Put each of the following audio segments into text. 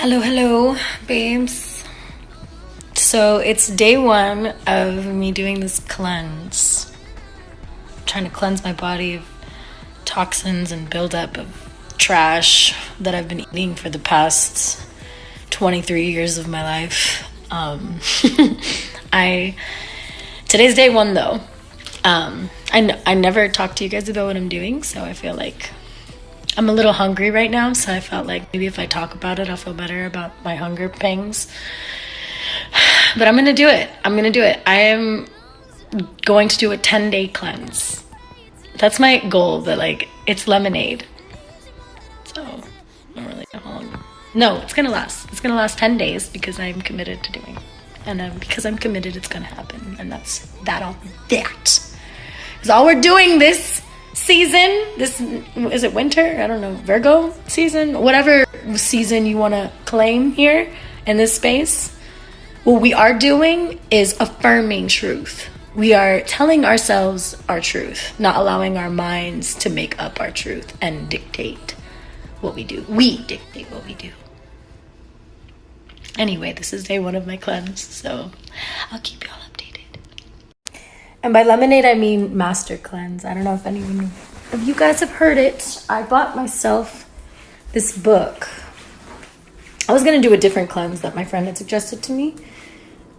Hello, babes. So it's day one of me doing this cleanse. I'm trying to cleanse my body of toxins and buildup of trash that I've been eating for the past 23 years of my life. I today's day one though. I never talk to you guys about what I'm doing, so I feel like I'm a little hungry right now, so I felt like maybe if I talk about it, I'll feel better about my hunger pangs. But I'm gonna do it. I am going to do a 10-day cleanse. That's my goal, but like, it's lemonade. So, I don't really know how long. No, it's gonna last. It's gonna last 10 days because I'm committed to doing it. And because I'm committed, it's gonna happen. And that's that on that. Because all we're doing this season, is it winter? I don't know, Virgo season? Whatever season you want to claim here in this space. What we are doing is affirming truth. We are telling ourselves our truth, not allowing our minds to make up our truth and dictate what we do. We dictate what we do. Anyway, this is day one of my cleanse, so I'll keep y'all updated. And by lemonade, I mean master cleanse. I don't know if you guys have heard it. I bought myself this book. I was going to do a different cleanse that my friend had suggested to me,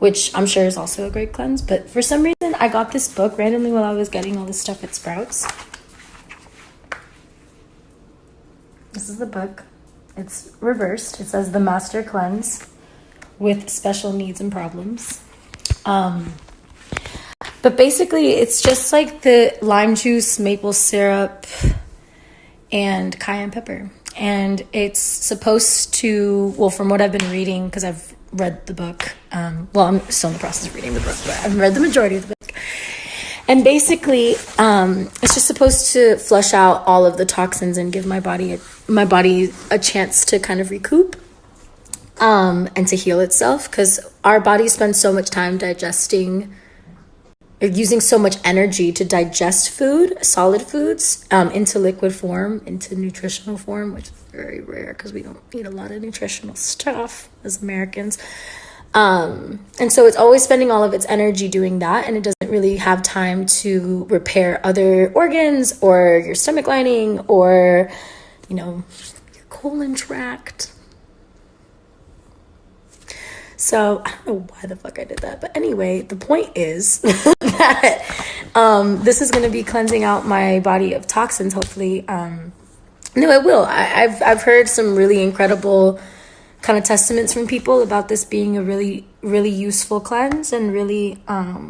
which I'm sure is also a great cleanse. But for some reason, I got this book randomly while I was getting all this stuff at Sprouts. This is the book. It's reversed. It says The Master Cleanse with Special Needs and Problems. But basically, it's just like the lime juice, maple syrup, and cayenne pepper. And it's supposed to, well, from what I've been reading, because I've read the book. I'm still in the process of reading the book, but I've read the majority of the book. And basically, it's just supposed to flush out all of the toxins and give my body a chance to kind of recoup and to heal itself. Because our body spends so much time using so much energy to digest food, solid foods, into liquid form, into nutritional form, which is very rare because we don't eat a lot of nutritional stuff as Americans. And so it's always spending all of its energy doing that, and it doesn't really have time to repair other organs or your stomach lining or, your colon tract. So I don't know why the fuck I did that. But anyway, the point is that this is going to be cleansing out my body of toxins, hopefully. No, it will. I've heard some really incredible kind of testaments from people about this being a really, really useful cleanse and really... I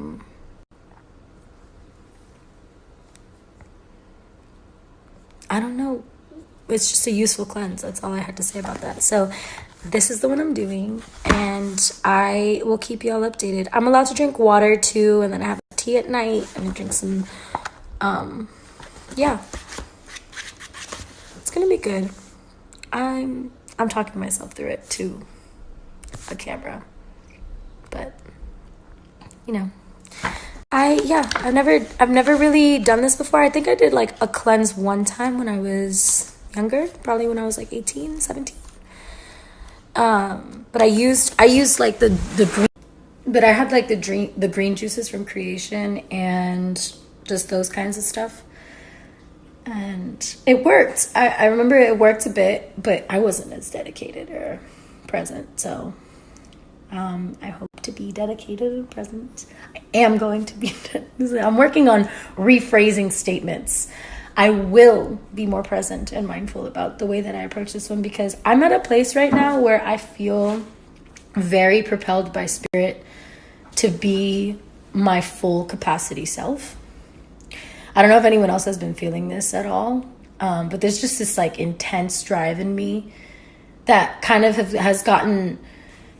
don't know. It's just a useful cleanse. That's all I had to say about that. So this is the one I'm doing, and I will keep you all updated. I'm allowed to drink water too, and then I have tea at night and drink some, yeah. It's gonna be good. I'm talking myself through it to a camera, but I've never really done this before. I think I did like a cleanse one time when I was younger, probably when I was like 18, 17. But I used like the green, but I had like the green juices from Creation and just those kinds of stuff. And it worked. I remember it worked a bit, but I wasn't as dedicated or present. So I hope to be dedicated and present. I am going to be. I'm working on rephrasing statements. I will be more present and mindful about the way that I approach this one, because I'm at a place right now where I feel very propelled by spirit to be my full capacity self. I don't know if anyone else has been feeling this at all, but there's just this like intense drive in me that kind of has gotten,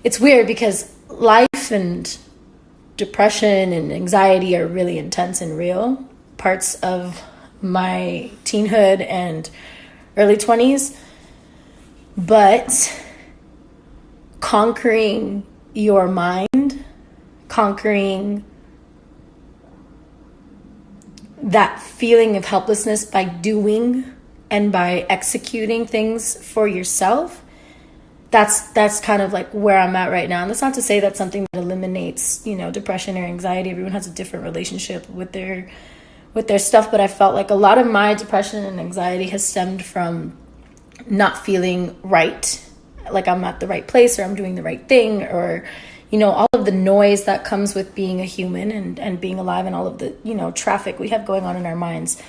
it's weird because life and depression and anxiety are really intense and real parts of my teenhood and early 20s, but conquering your mind, conquering that feeling of helplessness by doing and by executing things for yourself that's kind of like where I'm at right now. And that's not to say that's something that eliminates, you know, depression or anxiety. Everyone has a different relationship with their stuff, but I felt like a lot of my depression and anxiety has stemmed from not feeling right, like I'm at the right place or I'm doing the right thing, or, you know, all of the noise that comes with being a human and being alive, and all of the, you know, traffic we have going on in our minds.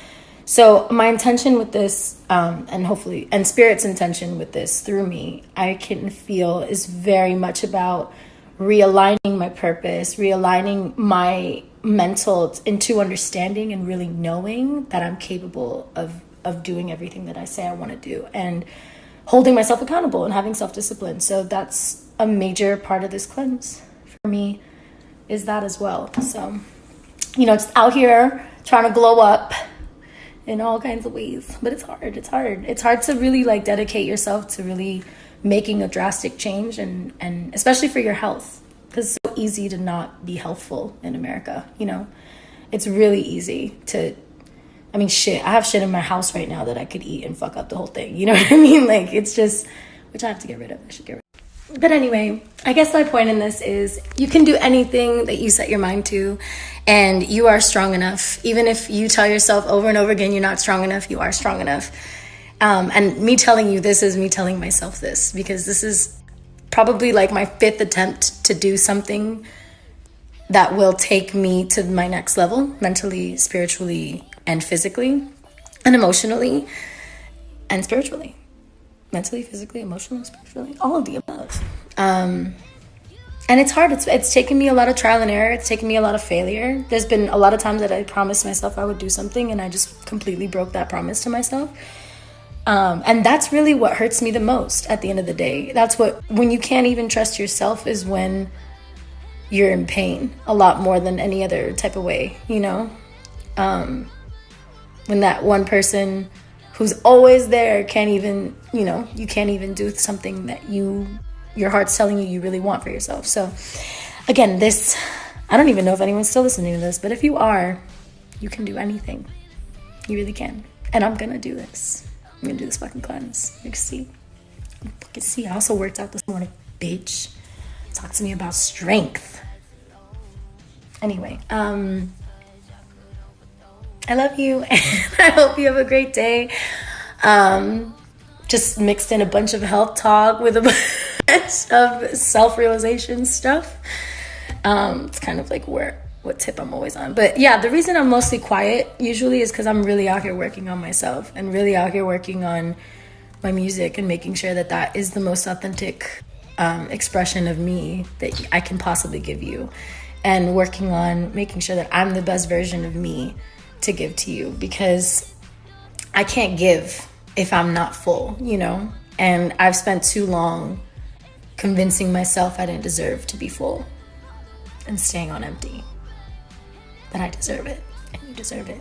So my intention with this, and hopefully, and Spirit's intention with this through me, I can feel is very much about realigning my purpose, realigning my mental into understanding and really knowing that I'm capable of doing everything that I say I want to do, and holding myself accountable and having self-discipline. So that's a major part of this cleanse for me, is that as well. So, you know, just out here trying to glow up in all kinds of ways, but it's hard to really like dedicate yourself to really making a drastic change, and especially for your health, because it's so easy to not be healthful in America. You know, it's really easy to, I mean, shit, I have shit in my house right now that I could eat and fuck up the whole thing, you know what I mean? Like, it's just, which I have to get rid of. I should get rid of. But anyway, I guess my point in this is you can do anything that you set your mind to, and you are strong enough. Even if you tell yourself over and over again you're not strong enough, you are strong enough. And me telling you this is me telling myself this, because this is probably like my 5th attempt to do something that will take me to my next level, mentally, spiritually, and physically, and emotionally, and spiritually. Mentally, physically, emotionally, spiritually, all of the above. And it's hard. It's taken me a lot of trial and error. It's taken me a lot of failure. There's been a lot of times that I promised myself I would do something, and I just completely broke that promise to myself. And that's really what hurts me the most at the end of the day. That's when you can't even trust yourself, is when you're in pain a lot more than any other type of way, you know? When that one person who's always there can't even, you know, you can't even do something that your heart's telling you really want for yourself. So again, I don't even know if anyone's still listening to this, but if you are, you can do anything. You really can. And I'm gonna do this. I'm gonna do this fucking cleanse. You can see. Fucking see. I also worked out this morning, bitch. Talk to me about strength. Anyway, I love you, and I hope you have a great day. Just mixed in a bunch of health talk with a bunch of self-realization stuff. It's kind of like what tip I'm always on. But yeah, the reason I'm mostly quiet usually is because I'm really out here working on myself, and really out here working on my music, and making sure that that is the most authentic expression of me that I can possibly give you, and working on making sure that I'm the best version of me to give to you, because I can't give if I'm not full, you know? And I've spent too long convincing myself I didn't deserve to be full and staying on empty. But I deserve it, and you deserve it.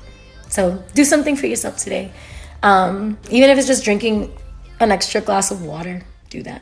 So do something for yourself today. Even if it's just drinking an extra glass of water, do that.